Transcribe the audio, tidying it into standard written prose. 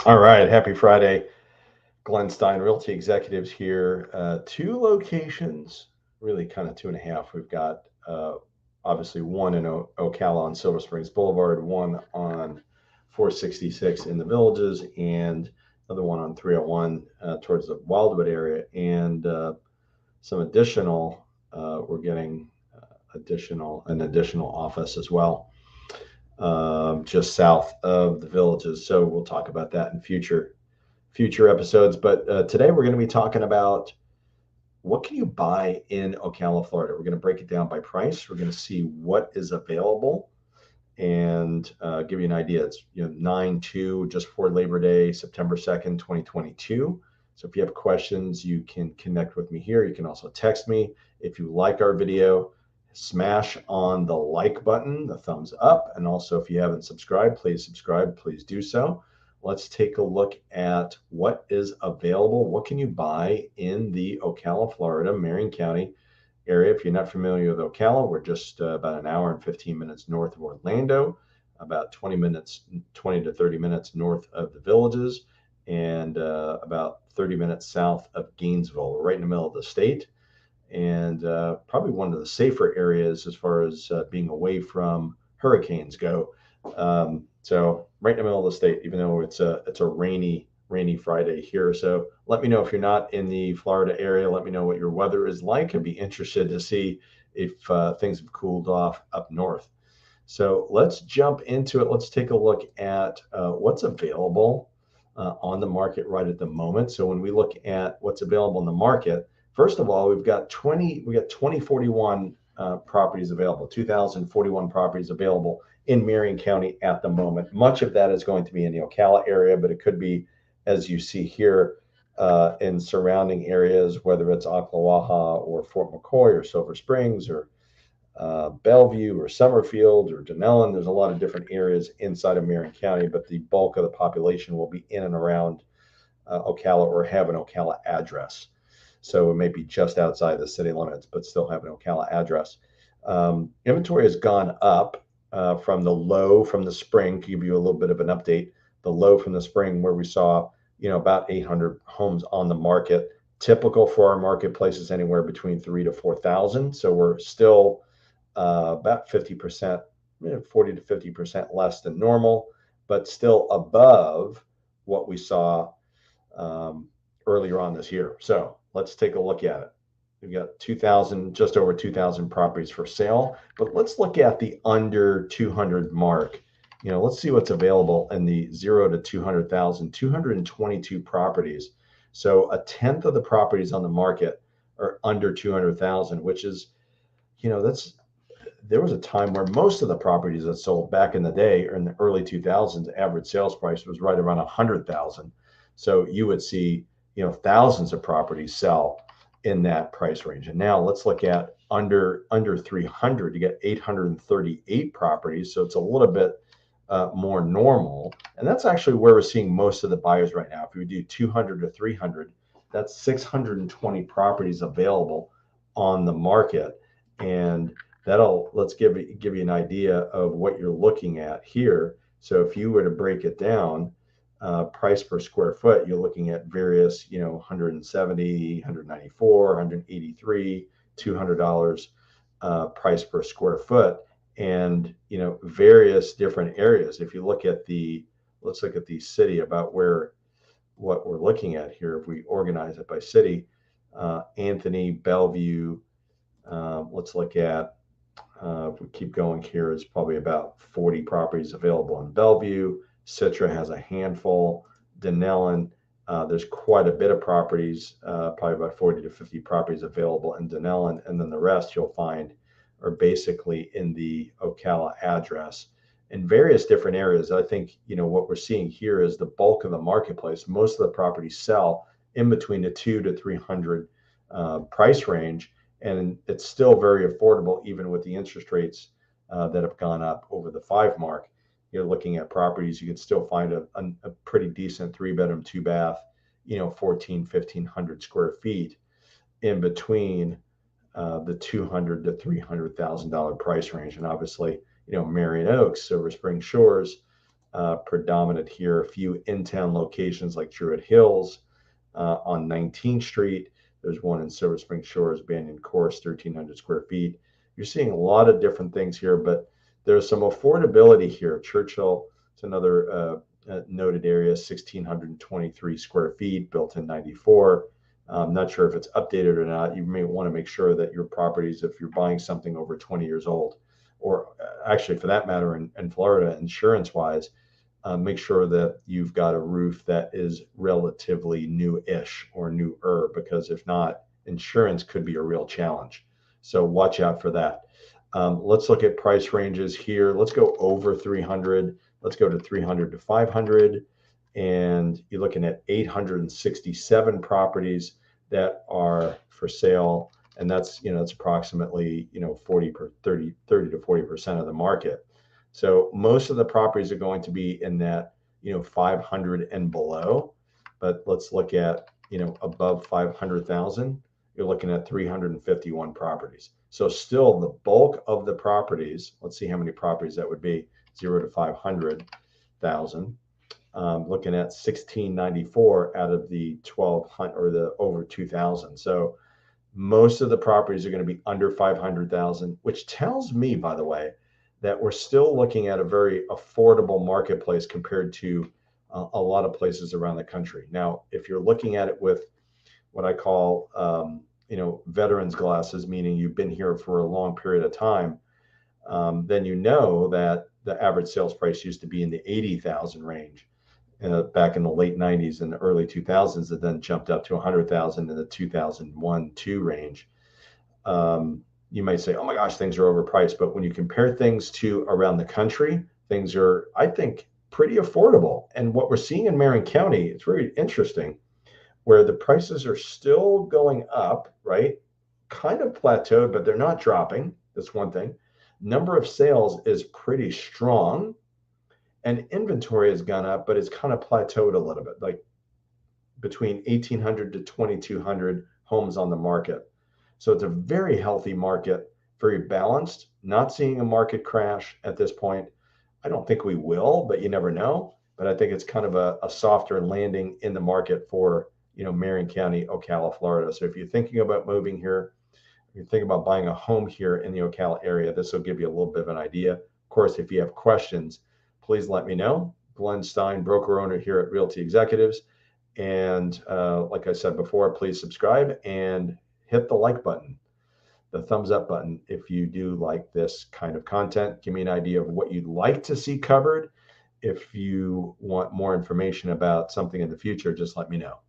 All right, happy Friday. Glenn Stein, Realty Executives here. Two locations, really kind of two and a half. We've got obviously one in Ocala on Silver Springs Boulevard, one on 466 in the Villages, and another one on 301 towards the Wildwood area. And some additional, we're getting an additional office as well, just south of the Villages. So we'll talk about that in future episodes. But today we're going to be talking about what can you buy in Ocala, Florida. We're going to break it down by price. We're going to see what is available and give you an idea. It's 9/2, just before Labor Day, September 2nd, 2022. So if you have questions, you can connect with me here. You can also text me. If you like our video, smash on the like button, the thumbs up. And also, if you haven't subscribed, please subscribe. Please do so. Let's take a look at what is available. What can you buy in the Ocala, Florida, Marion County area? If you're not familiar with Ocala, we're just about an hour and 15 minutes north of Orlando, about 20 to 30 minutes north of the Villages, and about 30 minutes south of Gainesville. We're right in the middle of the state, and probably one of the safer areas as far as being away from hurricanes go. So right in the middle of the state, even though it's a rainy Friday here. So let me know if you're not in the Florida area. Let me know what your weather is like. I'd be interested to see if things have cooled off up north. So let's jump into it. Let's take a look at what's available on the market right at the moment. So when we look at what's available in the market, first of all, we got 2041 properties available, 2,041 properties available in Marion County at the moment. Much of that is going to be in the Ocala area, but it could be, as you see here, in surrounding areas, whether it's Ocklawaha or Fort McCoy or Silver Springs or Bellevue or Summerfield or Denellen. There's a lot of different areas inside of Marion County, but the bulk of the population will be in and around Ocala or have an Ocala address. So it may be just outside the city limits, but still have an Ocala address. Inventory has gone up from the low from the spring. To give you a little bit of an update, the low from the spring where we saw about 800 homes on the market. Typical for our marketplace is anywhere between 3,000 to 4,000. So we're still about 50%, 40 to 50% less than normal, but still above what we saw earlier on this year. So let's take a look at it. We've got 2,000, just over 2,000 properties for sale, but let's look at the under 200 mark. Let's see what's available in the 0 to 200,000, 222 properties. So a tenth of the properties on the market are under 200,000, which is, there was a time where most of the properties that sold back in the day or in the early 2000s, average sales price was right around 100,000. So you would see, thousands of properties sell in that price range. And now let's look at under 300. You get 838 properties. So it's a little bit more normal. And that's actually where we're seeing most of the buyers right now. If we do 200 to 300, that's 620 properties available on the market. And let's give you an idea of what you're looking at here. So if you were to break it down, price per square foot, you're looking at various, 170, 194, 183, $200 price per square foot, and various different areas. If you look at let's look at the city about what we're looking at here. If we organize it by city, Anthony, Bellevue, let's look at. If we keep going here, is probably about 40 properties available in Bellevue. Citra has a handful. Denellen, there's quite a bit of properties, probably about 40 to 50 properties available in Denellen, and then the rest you'll find are basically in the Ocala address in various different areas. I think what we're seeing here is the bulk of the marketplace. Most of the properties sell in between the 200 to 300 price range, and it's still very affordable even with the interest rates that have gone up over the 5 mark. You're looking at properties, you can still find a pretty decent 3-bedroom, 2-bath, 1,500 square feet in between the $200,000 to $300,000 price range. And obviously, Marion Oaks, Silver Spring Shores, predominant here. A few in-town locations like Druid Hills on 19th Street. There's one in Silver Spring Shores, Banyan Course, 1,300 square feet. You're seeing a lot of different things here, but there's some affordability here. Churchill, it's another noted area, 1,623 square feet, built in 94. I'm not sure if it's updated or not. You may want to make sure that your properties, if you're buying something over 20 years old, or actually for that matter in Florida, insurance wise, make sure that you've got a roof that is relatively new-ish or newer, because if not, insurance could be a real challenge. So watch out for that. Let's look at price ranges here. Let's go over 300. Let's go to 300 to 500. And you're looking at 867 properties that are for sale. And that's, it's approximately, 30 to 40% of the market. So most of the properties are going to be in that, 500 and below. But let's look at, above 500,000, you're looking at 351 properties. So still the bulk of the properties, let's see how many properties that would be, 0 to 500,000. Looking at 1694 out of the 1,200 or the over 2,000. So most of the properties are going to be under 500,000, which tells me, by the way, that we're still looking at a very affordable marketplace compared to a lot of places around the country. Now, if you're looking at it with what I call, veterans glasses, meaning you've been here for a long period of time, then you know that the average sales price used to be in the 80,000 range back in the late 90s and the early 2000s. It then jumped up to 100,000 in the 2001-2 range. You might say, oh my gosh, things are overpriced. But when you compare things to around the country, things are, I think, pretty affordable. And what we're seeing in Marin County, it's very interesting, where the prices are still going up, right? Kind of plateaued, but they're not dropping. That's one thing. Number of sales is pretty strong, and inventory has gone up, but it's kind of plateaued a little bit, like between 1,800 to 2,200 homes on the market. So it's a very healthy market, very balanced, not seeing a market crash at this point. I don't think we will, but you never know. But I think it's kind of a softer landing in the market for, Marin County, Ocala, Florida. So if you're thinking about moving here, if you're thinking about buying a home here in the Ocala area, this will give you a little bit of an idea. Of course, if you have questions, please let me know. Glenn Stein, broker owner here at Realty Executives. And like I said before, please subscribe and hit the like button, the thumbs up button, if you do like this kind of content. Give me an idea of what you'd like to see covered. If you want more information about something in the future, just let me know.